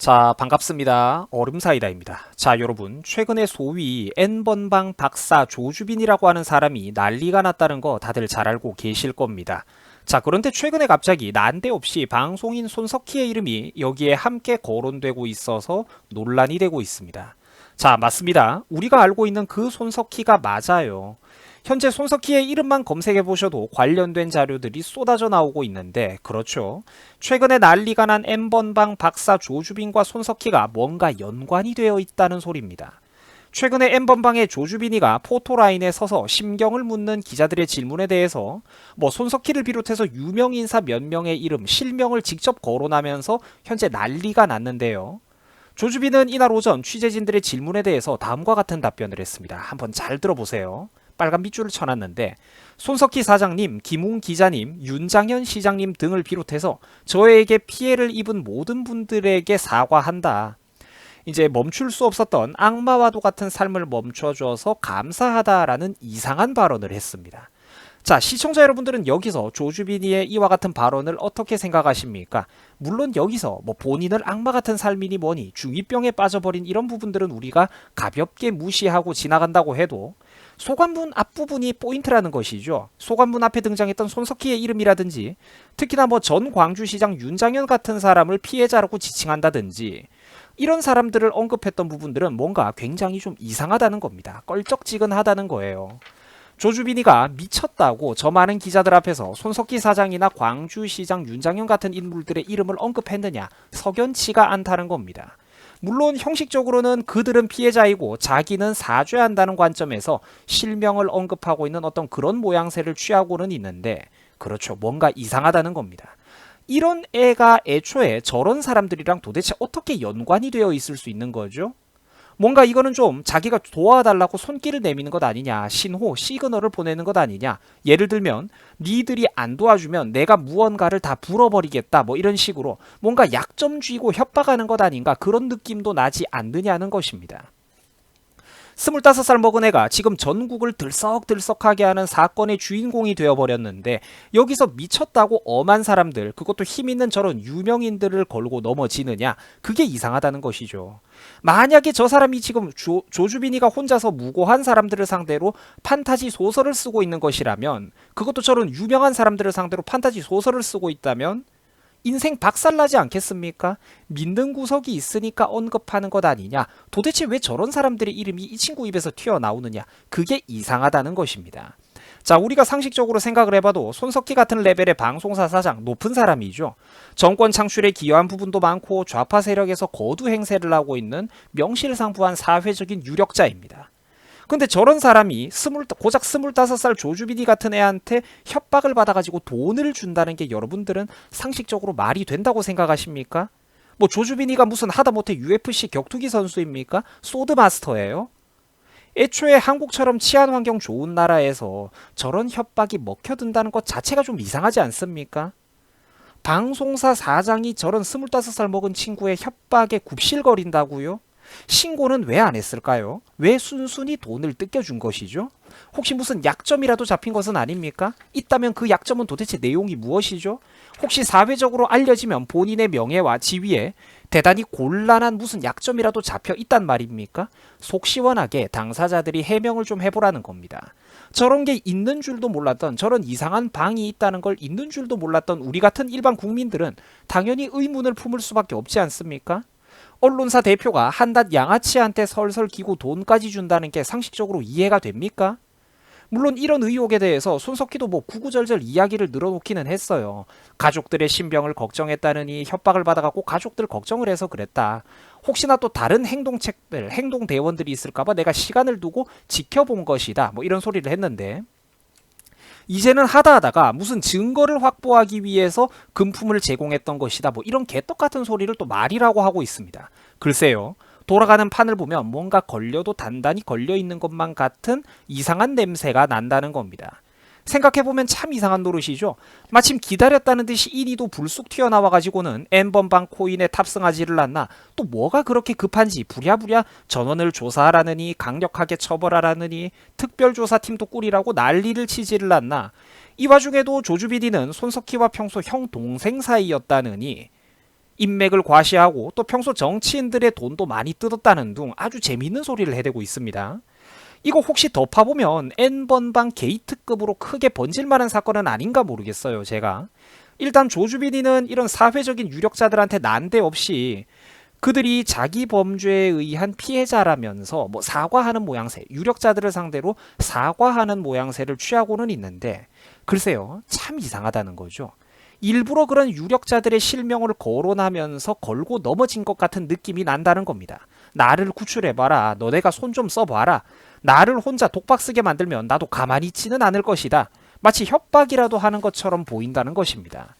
자, 반갑습니다. 얼음사이다입니다. 자, 여러분, 최근에 소위 N번방 박사 조주빈이라고 하는 사람이 난리가 났다는 거 다들 잘 알고 계실 겁니다. 자, 그런데 최근에 갑자기 난데없이 방송인 손석희의 이름이 여기에 함께 거론되고 있어서 논란이 되고 있습니다. 자, 맞습니다. 우리가 알고 있는 그 손석희가 맞아요. 현재 손석희의 이름만 검색해 보셔도 관련된 자료들이 쏟아져 나오고 있는데, 그렇죠. 최근에 난리가 난 N번방 박사 조주빈과 손석희가 뭔가 연관이 되어 있다는 소리입니다. 최근에 N번방의 조주빈이가 포토라인에 서서 심경을 묻는 기자들의 질문에 대해서 손석희를 비롯해서 유명 인사 몇 명의 이름, 실명을 직접 거론하면서 현재 난리가 났는데요. 조주빈은 이날 오전 취재진들의 질문에 대해서 다음과 같은 답변을 했습니다. 한번 잘 들어보세요. 빨간 밑줄을 쳐놨는데, 손석희 사장님, 김웅 기자님, 윤장현 시장님 등을 비롯해서 저에게 피해를 입은 모든 분들에게 사과한다. 이제 멈출 수 없었던 악마와도 같은 삶을 멈춰줘서 감사하다라는 이상한 발언을 했습니다. 자, 시청자 여러분들은 여기서 조주빈이의 이와 같은 발언을 어떻게 생각하십니까? 물론 여기서 본인을 악마 같은 삶이니 뭐니 중2병에 빠져버린 이런 부분들은 우리가 가볍게 무시하고 지나간다고 해도 소관문 앞부분이 포인트라는 것이죠. 소관문 앞에 등장했던 손석희의 이름이라든지, 특히나 전 광주시장 윤장현 같은 사람을 피해자라고 지칭한다든지, 이런 사람들을 언급했던 부분들은 뭔가 굉장히 좀 이상하다는 겁니다. 껄쩍지근하다는 거예요. 조주빈이가 미쳤다고 저 많은 기자들 앞에서 손석희 사장이나 광주시장 윤장현 같은 인물들의 이름을 언급했느냐, 석연치가 않다는 겁니다. 물론 형식적으로는 그들은 피해자이고 자기는 사죄한다는 관점에서 실명을 언급하고 있는 어떤 그런 모양새를 취하고는 있는데, 그렇죠, 뭔가 이상하다는 겁니다. 이런 애가 애초에 저런 사람들이랑 도대체 어떻게 연관이 되어 있을 수 있는 거죠? 뭔가 이거는 좀 자기가 도와달라고 손길을 내미는 것 아니냐, 신호, 시그널을 보내는 것 아니냐. 예를 들면 니들이 안 도와주면 내가 무언가를 다 불어버리겠다, 이런 식으로 뭔가 약점 쥐고 협박하는 것 아닌가, 그런 느낌도 나지 않느냐는 것입니다. 25살 먹은 애가 지금 전국을 들썩들썩하게 하는 사건의 주인공이 되어버렸는데, 여기서 미쳤다고 엄한 사람들, 그것도 힘있는 저런 유명인들을 걸고 넘어지느냐, 그게 이상하다는 것이죠. 만약에 저 사람이 지금 조주빈이가 혼자서 무고한 사람들을 상대로 판타지 소설을 쓰고 있는 것이라면, 그것도 저런 유명한 사람들을 상대로 판타지 소설을 쓰고 있다면 인생 박살나지 않겠습니까? 믿는 구석이 있으니까 언급하는 것 아니냐. 도대체 왜 저런 사람들의 이름이 이 친구 입에서 튀어나오느냐. 그게 이상하다는 것입니다. 자, 우리가 상식적으로 생각을 해봐도 손석희 같은 레벨의 방송사 사장, 높은 사람이죠. 정권 창출에 기여한 부분도 많고 좌파 세력에서 거두 행세를 하고 있는 명실상부한 사회적인 유력자입니다. 근데 저런 사람이 고작 25살 조주빈이 같은 애한테 협박을 받아가지고 돈을 준다는 게 여러분들은 상식적으로 말이 된다고 생각하십니까? 조주빈이가 무슨 하다못해 UFC 격투기 선수입니까? 소드마스터예요? 애초에 한국처럼 치안 환경 좋은 나라에서 저런 협박이 먹혀든다는 것 자체가 좀 이상하지 않습니까? 방송사 사장이 저런 25살 먹은 친구의 협박에 굽실거린다고요? 신고는 왜 안 했을까요? 왜 순순히 돈을 뜯겨준 것이죠? 혹시 무슨 약점이라도 잡힌 것은 아닙니까? 있다면 그 약점은 도대체 내용이 무엇이죠? 혹시 사회적으로 알려지면 본인의 명예와 지위에 대단히 곤란한 무슨 약점이라도 잡혀 있단 말입니까? 속 시원하게 당사자들이 해명을 좀 해보라는 겁니다. 저런 게 있는 줄도 몰랐던, 저런 이상한 방이 있다는 걸 있는 줄도 몰랐던 우리 같은 일반 국민들은 당연히 의문을 품을 수밖에 없지 않습니까? 언론사 대표가 한낱 양아치한테 설설 기고 돈까지 준다는 게 상식적으로 이해가 됩니까? 물론 이런 의혹에 대해서 손석희도 구구절절 이야기를 늘어놓기는 했어요. 가족들의 신병을 걱정했다느니 협박을 받아갖고 가족들 걱정을 해서 그랬다. 혹시나 또 다른 행동책들, 행동대원들이 있을까봐 내가 시간을 두고 지켜본 것이다. 이런 소리를 했는데, 이제는 하다하다가 무슨 증거를 확보하기 위해서 금품을 제공했던 것이다, 이런 개떡같은 소리를 또 말이라고 하고 있습니다. 글쎄요, 돌아가는 판을 보면 뭔가 걸려도 단단히 걸려있는 것만 같은 이상한 냄새가 난다는 겁니다. 생각해보면 참 이상한 노릇이죠. 마침 기다렸다는 듯이 인이도 불쑥 튀어나와가지고는 N번방 코인에 탑승하지를 않나, 또 뭐가 그렇게 급한지 부랴부랴 전원을 조사하라느니, 강력하게 처벌하라느니, 특별조사팀도 꾸리라고 난리를 치지를 않나. 이 와중에도 조주빈이는 손석희와 평소 형 동생 사이였다느니, 인맥을 과시하고 또 평소 정치인들의 돈도 많이 뜯었다는 둥 아주 재미있는 소리를 해대고 있습니다. 이거 혹시 더 파보면 N번방 게이트급으로 크게 번질만한 사건은 아닌가 모르겠어요, 제가. 일단 조주빈이는 이런 사회적인 유력자들한테 난데없이 그들이 자기 범죄에 의한 피해자라면서 뭐 사과하는 모양새, 유력자들을 상대로 사과하는 모양새를 취하고는 있는데 글쎄요, 참 이상하다는 거죠. 일부러 그런 유력자들의 실명을 거론하면서 걸고 넘어진 것 같은 느낌이 난다는 겁니다. 나를 구출해봐라. 너네가 손 좀 써봐라. 나를 혼자 독박 쓰게 만들면 나도 가만히 있지는 않을 것이다. 마치 협박이라도 하는 것처럼 보인다는 것입니다.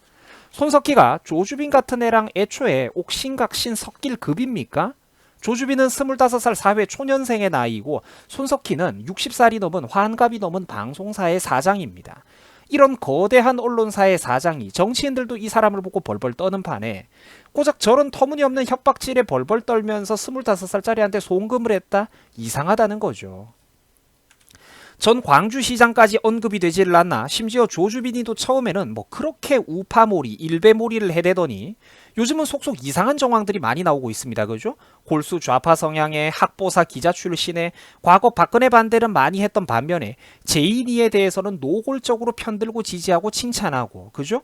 손석희가 조주빈 같은 애랑 애초에 옥신각신 섞일 급입니까? 조주빈은 25살 사회 초년생의 나이고 손석희는 60살이 넘은 환갑이 넘은 방송사의 사장입니다. 이런 거대한 언론사의 사장이 정치인들도 이 사람을 보고 벌벌 떠는 판에 고작 저런 터무니없는 협박질에 벌벌 떨면서 25살짜리한테 송금을 했다? 이상하다는 거죠. 전 광주시장까지 언급이 되지를 않나 심지어 조주빈이도 처음에는 뭐 그렇게 우파몰이 일베몰이를 해대더니 요즘은 속속 이상한 정황들이 많이 나오고 있습니다. 그죠? 골수 좌파 성향의 학보사 기자 출신의 과거 박근혜 반대를 많이 했던 반면에 제인이에 대해서는 노골적으로 편들고 지지하고 칭찬하고 그죠?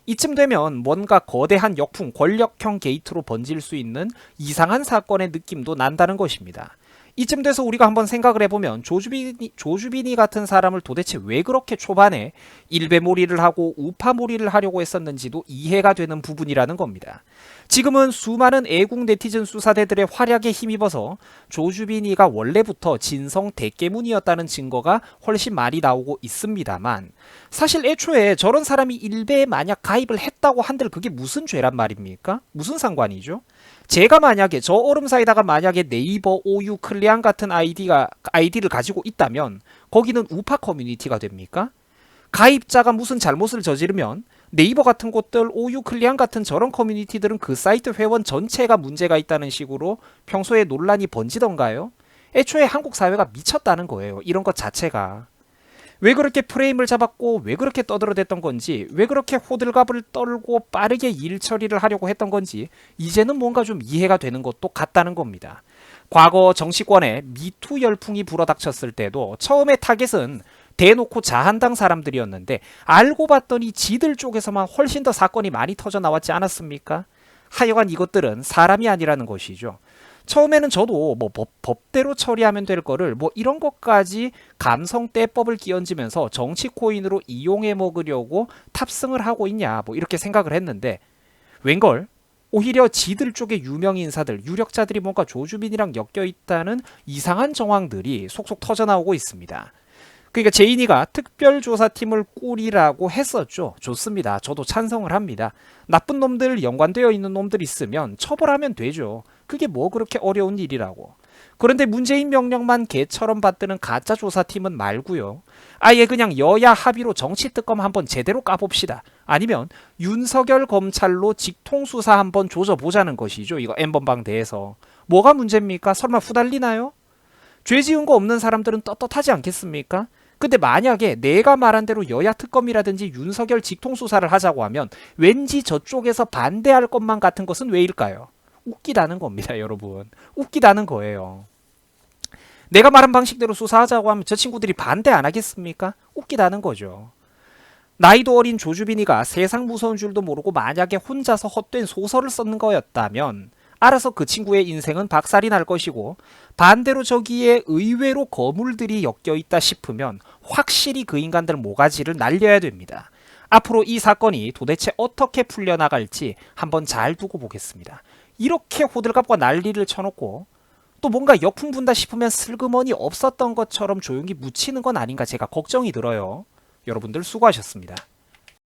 이쯤 되면 뭔가 거대한 역풍 권력형 게이트로 번질 수 있는 이상한 사건의 느낌도 난다는 것입니다. 이쯤 돼서 우리가 한번 생각을 해보면 조주빈이 같은 사람을 도대체 왜 그렇게 초반에 일베몰이를 하고 우파몰이를 하려고 했었는지도 이해가 되는 부분이라는 겁니다. 지금은 수많은 애국 네티즌 수사대들의 활약에 힘입어서 조주빈이가 원래부터 진성 대깨문이었다는 증거가 훨씬 많이 나오고 있습니다만 사실 애초에 저런 사람이 일베에 만약 가입을 했다고 한들 그게 무슨 죄란 말입니까? 무슨 상관이죠? 제가 만약에 저 얼음사이다가 만약에 네이버 오유 클리안 같은 아이디를 가지고 있다면 거기는 우파 커뮤니티가 됩니까? 가입자가 무슨 잘못을 저지르면 네이버 같은 곳들 오유 클리안 같은 저런 커뮤니티들은 그 사이트 회원 전체가 문제가 있다는 식으로 평소에 논란이 번지던가요? 애초에 한국 사회가 미쳤다는 거예요. 이런 것 자체가. 왜 그렇게 프레임을 잡았고 왜 그렇게 떠들어댔던 건지 왜 그렇게 호들갑을 떨고 빠르게 일 처리를 하려고 했던 건지 이제는 뭔가 좀 이해가 되는 것도 같다는 겁니다. 과거 정치권에 미투 열풍이 불어닥쳤을 때도 처음에 타겟은 대놓고 자한당 사람들이었는데 알고 봤더니 지들 쪽에서만 훨씬 더 사건이 많이 터져 나왔지 않았습니까? 하여간 이것들은 사람이 아니라는 것이죠. 처음에는 저도 뭐 법대로 처리하면 될 거를 뭐 이런 것까지 감성 떼법을 끼얹으면서 정치 코인으로 이용해 먹으려고 탑승을 하고 있냐 뭐 이렇게 생각을 했는데 웬걸 오히려 지들 쪽의 유명 인사들 유력자들이 뭔가 조주빈이랑 엮여 있다는 이상한 정황들이 속속 터져 나오고 있습니다. 그러니까 제인이가 특별조사팀을 꾸리라고 했었죠. 좋습니다. 저도 찬성을 합니다. 나쁜 놈들 연관되어 있는 놈들 있으면 처벌하면 되죠. 그게 뭐 그렇게 어려운 일이라고. 그런데 문재인 명령만 개처럼 받드는 가짜 조사팀은 말고요. 아예 그냥 여야 합의로 정치특검 한번 제대로 까봅시다. 아니면 윤석열 검찰로 직통수사 한번 조져보자는 것이죠. 이거 N번방 대해서. 뭐가 문제입니까? 설마 후달리나요? 죄 지은 거 없는 사람들은 떳떳하지 않겠습니까? 근데 만약에 내가 말한 대로 여야 특검이라든지 윤석열 직통수사를 하자고 하면 왠지 저쪽에서 반대할 것만 같은 것은 왜일까요? 웃기다는 겁니다, 여러분. 웃기다는 거예요. 내가 말한 방식대로 수사하자고 하면 저 친구들이 반대 안 하겠습니까? 웃기다는 거죠. 나이도 어린 조주빈이가 세상 무서운 줄도 모르고 만약에 혼자서 헛된 소설을 썼는 거였다면 알아서 그 친구의 인생은 박살이 날 것이고 반대로 저기에 의외로 거물들이 엮여 있다 싶으면 확실히 그 인간들 모가지를 날려야 됩니다. 앞으로 이 사건이 도대체 어떻게 풀려나갈지 한번 잘 두고 보겠습니다. 이렇게 호들갑과 난리를 쳐놓고 또 뭔가 역풍 분다 싶으면 슬그머니 없었던 것처럼 조용히 묻히는 건 아닌가 제가 걱정이 들어요. 여러분들 수고하셨습니다.